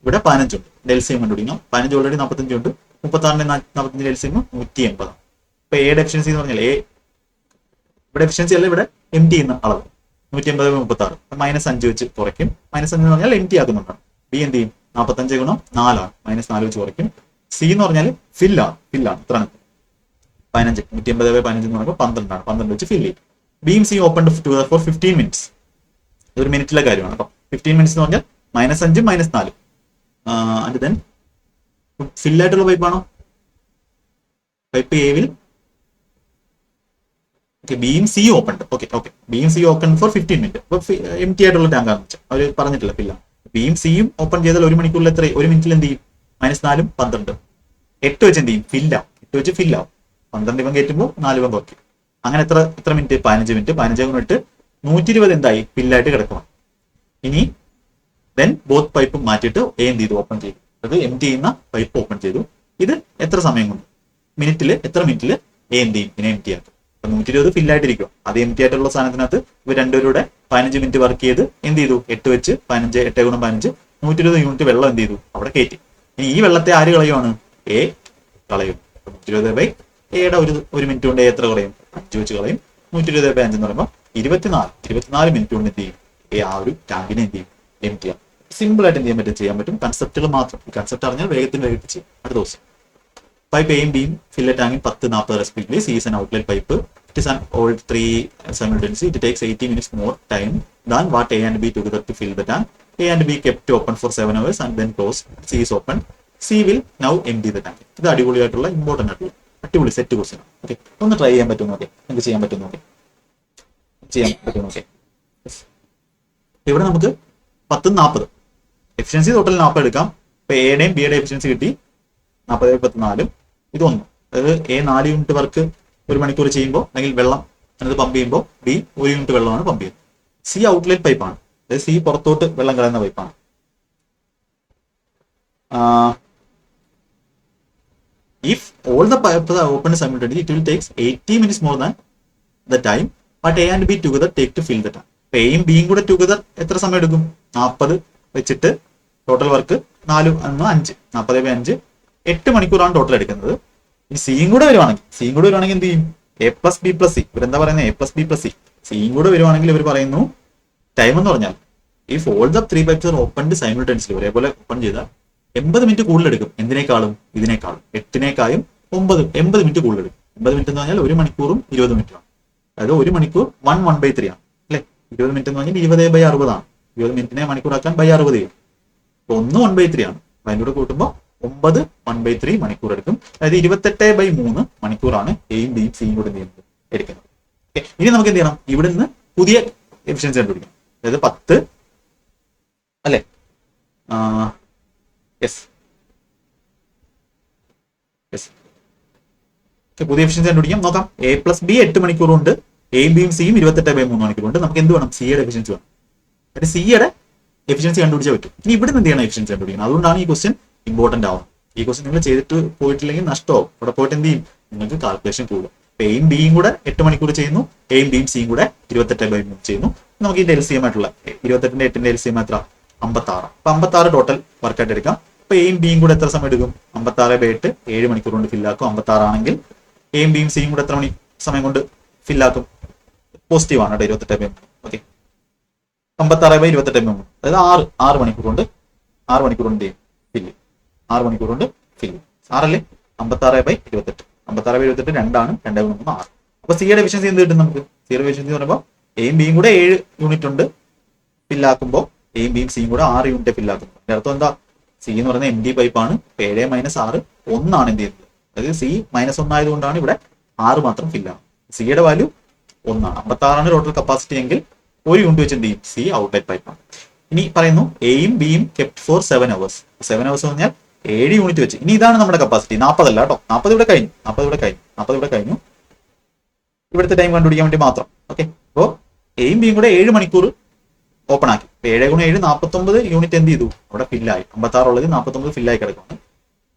ഇവിടെ 15 ഉണ്ട്. LCM കണ്ടുപിടിക്കണം. 15 ഓൾറെഡി 45 ഉണ്ട്. 36 45 LCM 180. ഇപ്പൊ എയുടെ എഫിഷ്യൻസി എന്ന് പറഞ്ഞാൽ ഇവിടെ എഫിഷ്യൻസി അല്ല, ഇവിടെ എം ടി ചെയ്യുന്ന അളവ് 180/36 -5 വെച്ച് കുറയ്ക്കും. -5 എന്ന് പറഞ്ഞാൽ എം ടി ആക്കുന്നുണ്ടാണ്. ബി എന്ത് ചെയ്യും? 45 × 4 ആണ്, -4 വെച്ച് കുറയ്ക്കും. സി എന്ന് പറഞ്ഞാൽ ഫില്ലാണ് ഇത്രയാണ് 15, 180/15 എന്ന് പറയുമ്പോൾ 12 ആണ്, 12 വെച്ച് ഫില്ല് ചെയ്യും. ബിയും C open together for 15 minutes. ഇതൊരു മിനിറ്റിലെ കാര്യമാണ്. അപ്പം 15 മിനിറ്റ്സ് എന്ന് പറഞ്ഞാൽ -5 -4 ആൻഡ് ദെൻ ഫില്ലായിട്ടുള്ള പൈപ്പാണോ? പൈപ്പ് എ വിൽ ബിയും സി ഓപ്പൺ. ബിയും സി ഓപ്പൺ ഫോർ 15 മിനിറ്റ്. അപ്പൊ എം ടി ആയിട്ടുള്ള ടാങ്കാന്ന് വെച്ചാൽ അവർ പറഞ്ഞിട്ടില്ല ഫില്ല. ബിയും സിയും ഓപ്പൺ ചെയ്താൽ 1 മണിക്കൂറിൽ എത്ര? 1 മിനിറ്റിൽ എന്ത് ചെയ്യും? -4 12 8 വെച്ച് എന്ത് ചെയ്യും? ഫില്ലാവും. 8 വെച്ച് ഫില്ലാവും. 12 ഇവൻ കയറ്റുമ്പോൾ 4 ഇവൻ കുറയ്ക്കും. അങ്ങനെ എത്ര മിനിറ്റ്? 15 മിനിറ്റ്. 15 120 എന്തായി? ഫില്ലായിട്ട് കിടക്കണം. ഇനി ദെൻ ബോത്ത് പൈപ്പും മാറ്റിയിട്ട് എന്ത് ചെയ്തു? ഓപ്പൺ ചെയ്തു. അത് എം ടി ചെയ്യുന്ന പൈപ്പ് ഓപ്പൺ ചെയ്തു. ഇത് എത്ര സമയം കൊണ്ട്? എത്ര മിനിറ്റിൽ എന്ത് ചെയ്യും? ഇതിനെ എം ടി ആക്കും. 120 ഫില്ലായിട്ടിരിക്കും. അത് എം ടി ആയിട്ടുള്ള സാധനത്തിനകത്ത് ഇവർ രണ്ടുപേരുടെ 15 മിനിറ്റ് വർക്ക് ചെയ്ത് എന്ത് ചെയ്തു? 8 വെച്ച് 15, 8 × 15 120 യൂണിറ്റ് വെള്ളം എന്ത് ചെയ്തു? അവിടെ കയറ്റി. ഇനി ഈ വെള്ളത്തെ ആര് കളയുവാണ്? എ കളയും. 120 എയുടെ ഒരു മിനിറ്റ് കൊണ്ട് എത്ര കളയും? 5 വെച്ച് കളയും. 120/5 എന്ന് പറയുമ്പോൾ 24 മിനിറ്റ് കൊണ്ട് എന്ത് ചെയ്യും? ആ ഒരു ടാങ്കിനെ എന്ത് ചെയ്യും? എം ടി ആവും. സിമ്പിൾ ആയിട്ട് എന്ത് ചെയ്യാൻ പറ്റും? കൺസെപ്റ്റുകൾ മാത്രം. കൺസെപ്റ്റ് അറിഞ്ഞാൽ വേഗത്തിൽ ചെയ്യും. അടുത്ത ദിവസം pipe A and B fill a tank in 10-40 respectively. C is an outlet pipe. It is an old 3 simultaneously. It takes 80 minutes more time than what A and B together to fill the tank. A and B kept open for 7 hours and then closed. C is open. C will now empty the tank. ഇത് അടിപൊളിയായിട്ടുള്ള important ആയിട്ടുള്ള അടിപൊളി set question. Okay, ഒന്ന് try ചെയ്യാൻ പറ്റും നോക്കെ. നമുക്ക് ചെയ്യാൻ പറ്റും നോക്കെ. ഇവിടെ നമുക്ക് 10-40 എഫിഷ്യൻസി ടോട്ടൽ 40 എടുക്കാം. ഇപ്പൊ എയുടെയും ബിയുടെയും എഫിഷ്യൻസി കിട്ടി 40/14. ഇതൊന്നും, അതായത് എ 4 യൂണിറ്റ് വർക്ക് 1 മണിക്കൂർ ചെയ്യുമ്പോൾ അല്ലെങ്കിൽ വെള്ളം അത് പമ്പ് ചെയ്യുമ്പോൾ ബി 1 യൂണിറ്റ് വെള്ളമാണ് പമ്പ് ചെയ്യുന്നത്. സി ഔട്ട്ലെറ്റ് പൈപ്പാണ്, അതായത് സി പുറത്തോട്ട് വെള്ളം കളയുന്ന പൈപ്പാണ്. If all the pipes are opened simultaneously, it will take 80 minutes more than the time but A and B together take to fill the tank. എയും ബിയും കൂടെ together എത്ര സമയം എടുക്കും? 40 വെച്ചിട്ട് ടോട്ടൽ വർക്ക് 4 5 40/5 8 മണിക്കൂറാണ് ടോട്ടൽ എടുക്കുന്നത്. ഈ സിയും കൂടെ വരുവാണെങ്കിൽ എന്ത് ചെയ്യും? A+B+C. ഇവരെന്താ പറയുന്നത്? A+B+C. സിയും കൂടെ വരുവാണെങ്കിൽ ഇവർ പറയുന്നു ടൈം എന്ന് പറഞ്ഞാൽ if all the 3 pipes are opened simultaneously, ഒരേപോലെ ഓപ്പൺ ചെയ്താൽ 80 മിനിറ്റ് കൂടുതൽ എടുക്കും. എന്തിനേക്കാളും? ഇതിനേക്കാളും 8നേക്കാളും 80 മിനിറ്റ് കൂടുതൽ എടുക്കും. 80 മിനിറ്റ് എന്ന് പറഞ്ഞാൽ 1 മണിക്കൂറും 20 മിനിറ്റുമാണ്. അതായത് 1 മണിക്കൂർ 1/3 ആണ് അല്ലെ. 20 മിനിറ്റ് എന്ന് പറഞ്ഞാൽ 20/60 ആണ്. 20 മിനിറ്റിനെ മണിക്കൂറാക്കാൻ 60 ചെയ്യും. 1 1/3 ആണ്. അതിൻ്റെ കൂടെ കൂട്ടുമ്പോൾ 9 1/3 മണിക്കൂർ എടുക്കും. അതായത് 28/3 മണിക്കൂറാണ് എയും ബിയും സിയും കൂടെ എടുക്കുന്നത്. ഇനി നമുക്ക് എന്ത് ചെയ്യണം? ഇവിടെ നിന്ന് പുതിയ എഫിഷ്യൻസി കണ്ടുപിടിക്കണം. അതായത് 10 അല്ലെ. പുതിയ എഫിഷ്യൻസി കണ്ടുപിടിക്കാം. നോക്കാം. A+B 8 മണിക്കൂറുണ്ട്, എയും ബിയും സിയും 28/3 മണിക്കൂറുണ്ട്. നമുക്ക് എന്ത് വേണം? സിയുടെ എഫിഷ്യൻസി വേണം. അതായത് സിയുടെ എഫിഷ്യൻസി കണ്ടുപിടിച്ചാൽ പറ്റും. ഇനി ഇവിടെ നിന്ന് എന്ത് ചെയ്യണം? എഫിഷ്യൻസി കണ്ടുപിടിക്കണം. അതുകൊണ്ടാണ് ഈ ക്വസ്റ്റ്യൻ ഇമ്പോർട്ടന്റ് ആവും. ഈ ക്വസ്റ്റ്യൻ നിങ്ങൾ ചെയ്തിട്ട് പോയിട്ടില്ലെങ്കിൽ നഷ്ടമാവും. അവിടെ പോയിട്ട് എന്ത് ചെയ്യും? നിങ്ങൾക്ക് കാൽക്കുലേഷൻ കൂടും. എയും ബിയും കൂടെ 8 മണിക്കൂർ ചെയ്യുന്നു, എയും ബിയും സിയും കൂടെ 28/3 ചെയ്യുന്നു. നമുക്ക് ഇതിന്റെ LCM ആയിട്ടുള്ള 28ന്റെ 8ന്റെ LCM എത്ര? 56. അപ്പൊ 56 ടോട്ടൽ വർക്കായിട്ട് എടുക്കാം. അപ്പൊ എയും ബിയും കൂടെ എത്ര സമയം എടുക്കും? 56/8 7 മണിക്കൂർ കൊണ്ട് ഫില്ലാക്കും. 56 ആണെങ്കിൽ എയും ബിയും സിയും കൂടെ എത്ര സമയം കൊണ്ട് ഫില്ലാക്കും? പോസിറ്റീവ് ആണ് കേട്ടോ, 28/3. ഓക്കെ, 56/28. അതായത് 6 മണിക്കൂർ കൊണ്ട് ഫില്ല്. 6 മണിക്കൂർ കൊണ്ട് ഫില്ല്. 6 56/28. 56/28 2 2 × 3 6. അപ്പൊ സിയുടെ എഫിഷ്യൻസി എന്ത് കിട്ടും നമുക്ക്? സിയുടെ എഫിഷ്യൻസി എന്ന് പറയുമ്പോൾ എയും ബിയും കൂടെ 7 യൂണിറ്റ് ഉണ്ട് ഫില്ലാക്കുമ്പോൾ എയും ബിയും സിയും കൂടെ 6 യൂണിറ്റ് ഫില്ലാക്കും. അതിന്റെ അർത്ഥം എന്താ? സി എന്ന് പറയുന്നത് MD പൈപ്പാണ്. 7 - 6 1 എന്ത് ചെയ്യുന്നത്? അതായത് സി -1 ആയതുകൊണ്ടാണ് ഇവിടെ 6 മാത്രം ഫില്ലാണ്. സിയുടെ വാല്യൂ 1. 56 ടോട്ടൽ കപ്പാസിറ്റി എങ്കിൽ 1 യൂണിറ്റ് വെച്ച് എന്ത് ചെയ്യും? സി ഔട്ട്ലെറ്റ് പൈപ്പാണ്. ഇനി പറയുന്നു എയും ബിയും കെപ്റ്റ് ഫോർ 7 hours. 7 hours എന്ന് പറഞ്ഞാൽ 7 യൂണിറ്റ് വെച്ച്. ഇനി ഇതാണ് നമ്മുടെ കപ്പാസിറ്റി. 40 അല്ല കേട്ടോ, 40 ഇവിടെ കഴിഞ്ഞു. ഇവിടുത്തെ ടൈം കണ്ടുപിടിക്കാൻ വേണ്ടി മാത്രം. ഓക്കെ, അപ്പോൾ എയും ബിയും കൂടെ 7 മണിക്കൂർ ഓപ്പൺ ആക്കി. 7 × 7 49 യൂണിറ്റ് എന്ത് ചെയ്തു? അവിടെ ഫില്ലായി. 56 ഉള്ളത് 49 ഫില്ലായി കിടക്കുകയാണ്.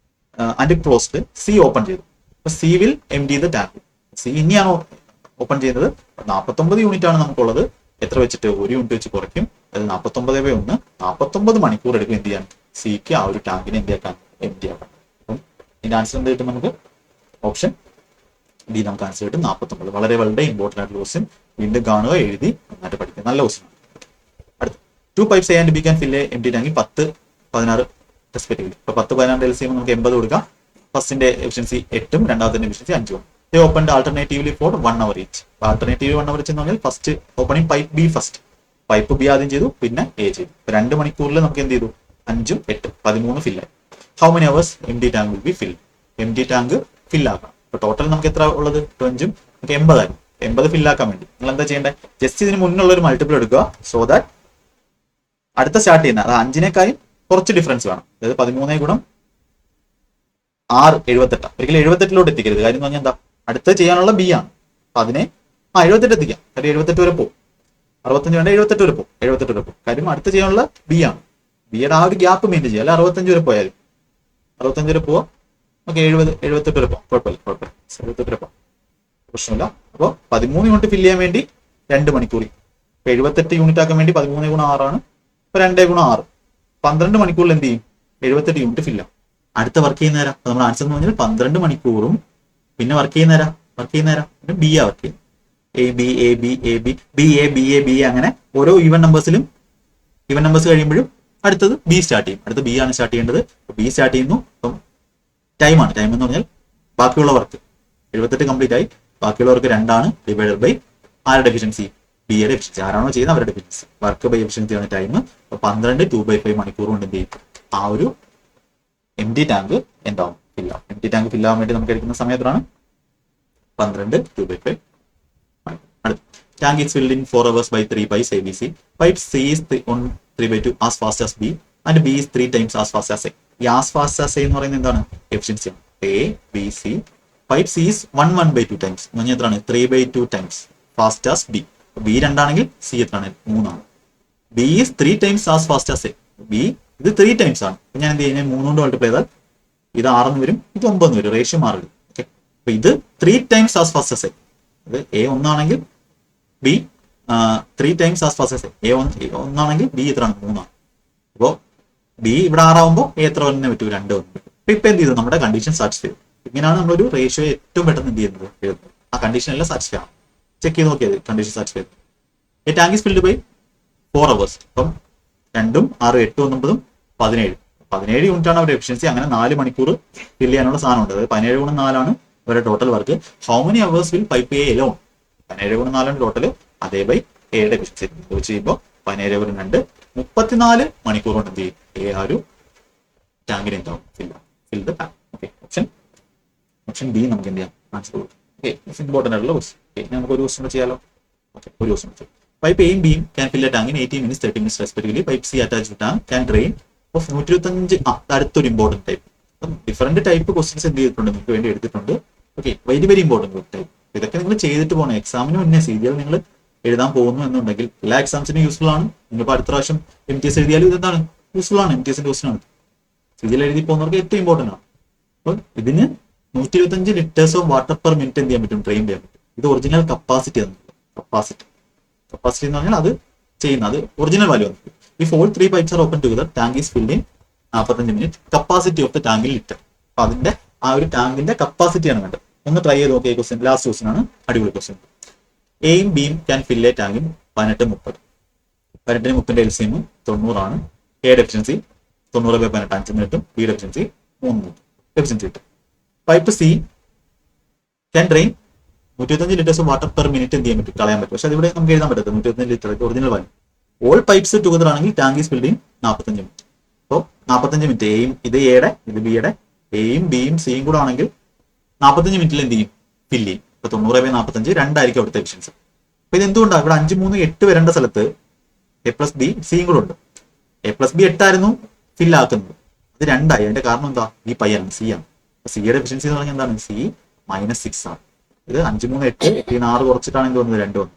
And closed. സി ഓപ്പൺ ചെയ്തു. അപ്പൊ C will empty the tank. C ഇനിയാണ് ഓപ്പൺ ചെയ്യുന്നത്. 49 യൂണിറ്റ് ആണ് നമുക്കുള്ളത്. എത്ര വെച്ചിട്ട്? 1 യൂണിറ്റ് വെച്ച് കുറയ്ക്കും. അതായത് 49/1 49 മണിക്കൂർ എടുക്കും എന്ത് ചെയ്യാൻ? സിക്ക് ആ ഒരു ടാങ്കിനെ എന്ത് ആക്കാൻ? എംപ്റ്റി ആക്കാൻ. അപ്പം ഇതിന്റെ ആൻസർ എന്ത് കിട്ടും നമുക്ക്? ഓപ്ഷൻ ഡി നമുക്ക് ആൻസർ കിട്ടും 49. വളരെ വളരെ ഇമ്പോർട്ടന്റ് ആയിട്ടുള്ള ക്വസ്റ്റ്യൻ. വീണ്ടും കാണുക, എഴുതി നന്നായിട്ട് പഠിക്കുക. നല്ല ക്വസ്റ്റ്യൻ. അടുത്ത 2 pipes A and B can fill a empty tank 10, 16 respectively. ഇപ്പൊ 10, 16 LCM നമുക്ക് 80 കൊടുക്കാം. ഫസ്റ്റിന്റെ എഫിഷ്യൻസി 8ഉം രണ്ടാമത്തെ എഫിഷ്യൻസി 5ഉം. They opened alternatively for 1 hour each. Alternative 1 hour വെച്ചെന്ന് പറഞ്ഞാൽ first opening pipe B first, pipe B ആദ്യം ചെയ്തു, പിന്നെ എ ചെയ്തു. 2 മണിക്കൂറിൽ നമുക്ക് എന്ത് ചെയ്തു? 5ഉം 8ഉം 13 ഫില്ലായി. How many hours empty tank will be fill? Empty tank ഫില്ലാക്കാം. ഇപ്പൊ ടോട്ടൽ നമുക്ക് എത്ര ഉള്ളത്? 5ഉം നമുക്ക് 80 ആയി. 80 ഫില്ലാക്കാൻ വേണ്ടി നിങ്ങൾ എന്താ ചെയ്യേണ്ടത്? ജസ്റ്റ് ഇതിന് മുന്നുള്ള ഒരു മൾട്ടിപ്പിൾ എടുക്കുക. സോ ദാറ്റ് അടുത്ത സ്റ്റാർട്ട് ചെയ്യുന്ന അത് 5നേക്കാളും കുറച്ച് ഡിഫറൻസ് വേണം. അതായത് 13 ഗുണം 6 78. ഒരിക്കലും 78 എത്തിക്കരുത്. കാര്യം എന്ന് പറഞ്ഞാൽ എന്താ? അടുത്ത് ചെയ്യാനുള്ള ബി ആണ്. അപ്പൊ അതിനെ 78 എത്തിക്കാം. കാര്യം 78 വരെ പോകും. 65 വേണ്ട, 78 വരെ പോകും. 78 വരെ പോകും. കാര്യം അടുത്ത് ചെയ്യാനുള്ള ബി ആണ്. ബിയുടെ ആ ഒരു ഗ്യാപ്പ് മെയിൻറ്റെയിൻ ചെയ്യുക. അല്ല 65 വരെ പോയാലും 65 വരെ പോവാം. നമുക്ക് 78 വരെ പോകാം. കുഴപ്പമില്ല 78 വരെ പോകാം, പ്രശ്നമില്ല. അപ്പോൾ 13 യൂണിറ്റ് ഫില്ല് ചെയ്യാൻ വേണ്ടി 2 മണിക്കൂർ. ഇപ്പൊ 78 യൂണിറ്റ് ആക്കാൻ വേണ്ടി 13 ഗുണം 6 ആണ്. ഇപ്പൊ 2 ഗുണം 6 12 മണിക്കൂറിൽ എന്ത് ചെയ്യും? 78 യൂണിറ്റ് ഫില്ല. അടുത്ത വർക്ക് ചെയ്യുന്ന നേരം നമ്മൾ ആൻസർ എന്ന് പറഞ്ഞാൽ 12 മണിക്കൂറും പിന്നെ വർക്ക് ചെയ്യുന്ന നേരം പിന്നെ ബി ആ വർക്ക് ചെയ്യും. A B A B A B B A B A B A അങ്ങനെ ഓരോ ഈവൻ നമ്പേഴ്സ് കഴിയുമ്പോഴും അടുത്തത് ബി സ്റ്റാർട്ട് ചെയ്യും. അടുത്ത ബി ആണ് സ്റ്റാർട്ട് ചെയ്യേണ്ടത്. ബി സ്റ്റാർട്ട് ചെയ്യുന്നു. അപ്പം ടൈം എന്ന് പറഞ്ഞാൽ ബാക്കിയുള്ള വർക്ക് 78 കംപ്ലീറ്റ് ആയി. ബാക്കിയുള്ള വർക്ക് 2 ആണ് ഡിവൈഡഡ് ബൈ ആരുടെ എഫിഷ്യൻസി? ബിയുടെ എഫിഷ്യൻസി. ആരാണോ ചെയ്യുന്നത് അവരുടെ എഫിഷ്യൻസി. വർക്ക് ബൈ എഫിഷ്യൻസി ആണ് ടൈം. 12 2/5 മണിക്കൂർ കൊണ്ട് എന്ത് ചെയ്യും? ആ ഒരു എം ടി ടാങ്ക് എന്താവും? ഫില്ലാവും. എം ടി ടാങ്ക് ഫില്ലാവാൻ വേണ്ടി നമുക്ക് എടുക്കുന്ന സമയത്താണ് 12 2/5 മണിക്കൂർ. അടുത്ത tank is filled in 4 hours by 3 pipes ABC. Pipe C is on 3/2 as fast as B and B is 3 times as fast as A. ഈ ആസ് ഫാസ്റ്റ് ആസ് എ എന്ന് പറയുന്നത് എന്താണ്? Efficiency. A B C. Pipe C is 1/2 times എന്ന് പറഞ്ഞാൽ എത്രയാണ്? 3/2 times fast as B. B 2 ആണെങ്കിൽ C എത്രയാണ്? 3 ആണ്. B is 3 times as fast as A. B ഇത് 3 times ആണ്. അപ്പൊ ഞാൻ എന്ത് ചെയ്യുന്നത്? 3 കൊണ്ട് മൾട്ടിപ്ലൈ ചെയ്താൽ ഇത് 6 വരും, ഇത് 9 വരും. റേഷ്യോ മാറില്ല. ഓക്കെ. അപ്പൊ ഇത് 3 times as fast as A. അത് എ 1 ആണെങ്കിൽ B 3 times as fast as A. A 1 ആണെങ്കിൽ ബി എത്രയാണ്? 3 ആണ്. അപ്പോ ബി ഇവിടെ 6 ആവുമ്പോൾ എ എത്ര വന്നെ പറ്റൂ? 2 വന്നു. അപ്പൊ ഇപ്പൊ എന്ത് ചെയ്തു? നമ്മുടെ കണ്ടീഷൻ സാറ്റിസ്ഫൈ ചെയ്തു. ഇങ്ങനെയാണ് നമ്മളൊരു റേഷ്യോ ഏറ്റവും പെട്ടെന്ന് എന്ത് ചെയ്യുന്നത്? എഴുതുന്നത്. ആ കണ്ടീഷൻ എല്ലാം സാറ്റിസ്ഫൈ ആണ്. ചെക്ക് ചെയ്ത് നോക്കിയത് കണ്ടീഷൻ സാറ്റിസ്ഫൈ ചെയ്തു. ഈ tank is filled by 4 hours. അപ്പം 2ഉം 6 8 9 17 യൂണിറ്റ് ആണ് അവരുടെ എഫിഷ്യൻസി. അങ്ങനെ 4 മണിക്കൂർ ഫില്ല് ചെയ്യാനുള്ള സാധനം ഉണ്ട്. അതായത് 17 ഗുണം 4 ആണ് അവരുടെ total work. How many hours will pipe A alone? 17 ഗുണം 4 ആണ് ടോട്ടൽ. അതേ ബൈ എയുടെ എഫിഷ്യൻസി വെച്ച് ചെയ്യുമ്പോൾ 17 ഗുണം 2 34 മണിക്കൂർ കൊണ്ട് എന്ത് ചെയ്യും? എ ആ ഒരു ടാങ്കിന് എന്താവും? Fill the tank. Okay. Option B നമുക്ക് എന്ത് ചെയ്യാം? ആൻസർ കൊടുക്കും. ഓക്കെ. ഇമ്പോർട്ടൻ്റ് ആയിട്ടുള്ള ക്വസ്റ്റ്യൻ. ഓക്കെ. നമുക്ക് ഒരു ക്വസ്റ്റ്യൻ ചെയ്യാലോ. ഓക്കെ. ഒരു ക്വസ്റ്റ്യൻ ചെയ്യാം. Pipe A and B can fill a tank in 18 minutes, 30 minutes respectively. Pipe C attached to tank can drain of 125. അടുത്തൊരു important type. Different type questions എന്ത് ചെയ്തിട്ടുണ്ട്? നിങ്ങൾക്ക് വേണ്ടി എടുത്തിട്ടുണ്ട്. ഓക്കെ. Very important type. ഇതൊക്കെ നിങ്ങൾ ചെയ്തിട്ട് പോകണം. എക്സാമിന് മുന്നേ സീരിയൽ നിങ്ങൾ എഴുതാൻ പോകുന്നു എന്നുണ്ടെങ്കിൽ എല്ലാ എക്സാംസിനും യൂസ്ഫുൾ ആണ്. നിങ്ങളിപ്പോൾ അടുത്ത പ്രാവശ്യം MTS എഴുതിയാലും ഇതെന്താണ്? യൂസ്ഫുൾ ആണ്. MTSന്റെ ക്വസ്റ്റ്യൻ ആണ്. സീരിയൽ എഴുതി പോകുന്നവർക്ക് ഏറ്റവും ഇമ്പോർട്ടൻ്റ് ആണ്. അപ്പോൾ ഇതിന് 125 liters of water per minute എന്ത് ചെയ്യാൻ പറ്റും? ഡ്രെയിൻ ചെയ്യാൻ പറ്റും. ഇത് ഒറിജിനൽ കപ്പാസിറ്റി ആണ്. കപ്പാസിറ്റി എന്ന് പറഞ്ഞാൽ അത് ചെയ്യുന്ന അത് ഒറിജിനൽ വാല്യൂ ആണ്. If all 3 pipes are open together, tank is filled in 45 minutes. Capacity of the tank in litre. അപ്പൊ അതിന്റെ ആ ഒരു ടാങ്കിന്റെ കപ്പാസിറ്റിയാണ് വേണ്ടത്. ഒന്ന് ട്രൈ ചെയ്ത് നോക്കിയ ക്വസ്റ്റ്യൻ. ലാസ്റ്റ് ക്വസ്റ്റ്യൻ ആണ്. അടിപൊളി ക്വസ്റ്റ്യൻ. എയും ബിയും can fill A tank 18 30. 18 30 LCM 90 ആണ്. എയുടെ എഫിഷ്യൻസി 90/18 5 കിട്ടും. ബിയുടെ എഫിഷ്യൻസി 3 എഫിഷ്യൻസി കിട്ടും. Pipe C can drain 125 liters water per minute എന്ത് ചെയ്യാൻ പറ്റും? കളയാൻ പറ്റും. പക്ഷെ അതിവിടെ നമുക്ക് എഴുതാൻ പറ്റത്തില്ല. 125 litre original value. All pipes together ആണെങ്കിൽ tank is filled in 45 minute. അപ്പോൾ 45 മിനിറ്റ് എയും ഇത് എയുടെ ഇത് ബിയുടെ എയും ബിയും സിയും കൂടെ ആണെങ്കിൽ 45 മിനിറ്റിൽ എന്ത് ചെയ്യും? ഫില്ല് ചെയ്യും. ഇപ്പൊ 90/45 2 അവിടുത്തെ എഫിഷ്യൻസി. അപ്പൊ ഇത് എന്തുകൊണ്ടാണ് ഇവിടെ 5 3 8 വരേണ്ട സ്ഥലത്ത് എ പ്ലസ് ബി സിയും കൂടെ ഉണ്ട്. എ പ്ലസ് ബി 8 ആയിരുന്നു ഫില്ല് ആക്കുന്നത്. അത് 2 ആയി. അതിന്റെ കാരണം എന്താ? ഈ പയ്യാണ്, സി ആണ്. സിയുടെ എഫിഷ്യൻസി എന്ന് പറഞ്ഞാൽ എന്താണ്? സി -6 ആണ്. ഇത് 5 3 8 6 കുറച്ചിട്ടാണ് എന്ത് വന്നത്? 2 വന്നത്.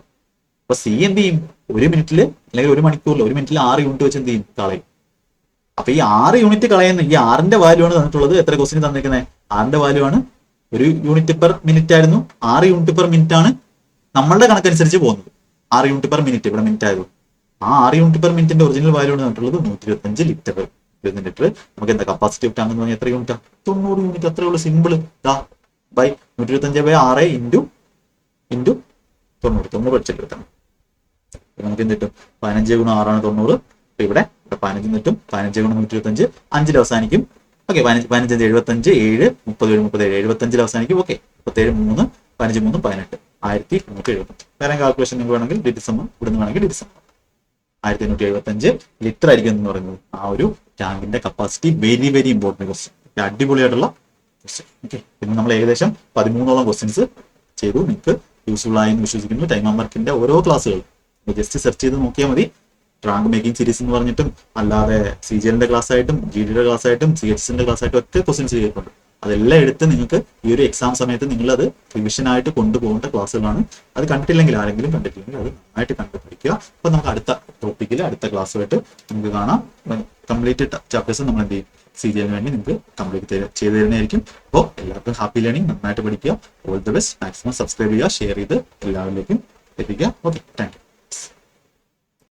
അപ്പൊ സി എന്ത് ചെയ്യും? 1 മിനിറ്റില് അല്ലെങ്കിൽ 1 മണിക്കൂറിൽ 1 മിനിറ്റിൽ 6 യൂണിറ്റ് വെച്ച് എന്ത് ചെയ്യും? കളയും. അപ്പൊ ഈ 6 യൂണിറ്റ് കളയുന്ന ഈ 6ന്റെ വാല്യൂ ആണ് തന്നിട്ടുള്ളത്. എത്ര ക്വസ്റ്റിന് തന്നിരിക്കുന്നത്? 6ന്റെ വാല്യൂ ആണ് 1 യൂണിറ്റ് പെർ മിനിറ്റ് ആയിരുന്നു. 6 യൂണിറ്റ് പെർ മിനിറ്റ് ആണ് നമ്മളുടെ കണക്കനുസരിച്ച് പോകുന്നത്. 6 യൂണിറ്റ് പെർ മിനിറ്റ് ഇവിടെ മിനിറ്റ് ആയിരുന്നു. ആ 6 യൂണിറ്റ് പെർ മിനിറ്റിന്റെ ഒറിജിനൽ വാല്യൂ ആണ് തന്നിട്ടുള്ളത് 125 ലിറ്റർ. 125 ലിറ്റർ നമുക്ക് എന്താ കപ്പാസിറ്റി ഓഫ് ടാങ്ക് എന്ന് പറഞ്ഞാൽ എത്ര യൂണിറ്റാ? 90 യൂണിറ്റ്. അത്രേ ഉള്ളൂ. സിമ്പിൾ. ബൈ 125/6 ഇൻറ്റു 90 പഠിച്ചെടുത്താണ്. നമുക്ക് എന്ത് കിട്ടും? 15 ഗുണം 6 ആണ് 90. അപ്പൊ ഇവിടെ 15 കിട്ടും. 15 ഗുണം 125 5 അവസാനിക്കും. ഓക്കെ, 15 75 7 30 37 75 അവസാനിക്കും. ഓക്കെ, 37 3 15 3 18 1175. വേറെ കാൽക്കുലേഷൻ നിങ്ങൾക്ക് വേണമെങ്കിൽ ഡിറ്റിസം ഇവിടുന്ന് വേണമെങ്കിൽ ഡിറ്റിസം 1875 ലിറ്റർ ആയിരിക്കും എന്ന് പറയുന്നത്. ആ ഒരു ടാങ്കിന്റെ capacity very very important question, അടിപൊളിയായിട്ടുള്ള ക്വസ്റ്റ്യൻ. ഓക്കെ, പിന്നെ നമ്മൾ ഏകദേശം 13ഓളം ക്വസ്റ്റ്യൻസ് ചെയ്തു. നിങ്ങൾക്ക് യൂസ്ഫുൾ ആയി എന്ന് വിശ്വസിക്കുന്നു. ടൈം ആൻഡ് വർക്കിന്റെ ഓരോ ക്ലാസ്സുകളും ജസ്റ്റ് സെർച്ച് ചെയ്ത് നോക്കിയാൽ മതി. റാങ്ക് മേക്കിംഗ് സീരീസ് എന്ന് പറഞ്ഞിട്ടും അല്ലാതെ CGL-ന്റെ ക്ലാസ് ആയിട്ടും GD-യുടെ ക്ലാസ് ആയിട്ടും CHS-ന്റെ ക്ലാസ് ആയിട്ടും ഒക്കെ ക്വസ്റ്റ്യൻസ് ചെയ്തിട്ടുണ്ട്. അതെല്ലാം എടുത്ത് നിങ്ങൾക്ക് ഈ ഒരു എക്സാം സമയത്ത് നിങ്ങൾ അത് റിവിഷൻ ആയിട്ട് കൊണ്ടുപോകേണ്ട ക്ലാസ്സുകളാണ്. അത് കണ്ടിട്ടില്ലെങ്കിൽ ആരെങ്കിലും കണ്ടിട്ടില്ലെങ്കിൽ അത് നന്നായിട്ട് കണ്ടുപിടിക്കുക. അപ്പൊ നമുക്ക് അടുത്ത ടോപ്പിക്കിൽ അടുത്ത ക്ലാസ്സുമായിട്ട് നമുക്ക് കാണാം. കംപ്ലീറ്റ് ചാപ്റ്റേഴ്സ് നമ്മൾ എന്ത് ചെയ്യും? CGL-ന് വേണ്ടി നിങ്ങൾക്ക് കംപ്ലീറ്റ് ചെയ്ത് തരുന്നതായിരിക്കും. അപ്പോൾ എല്ലാവർക്കും ഹാപ്പി ലേണിംഗ്, നന്നായിട്ട് പഠിക്കുക. All the best. Maximum subscribe ചെയ്യുക, ഷെയർ ചെയ്ത് എല്ലാവരിലേക്കും എത്തിക്കുക. Okay, thank you.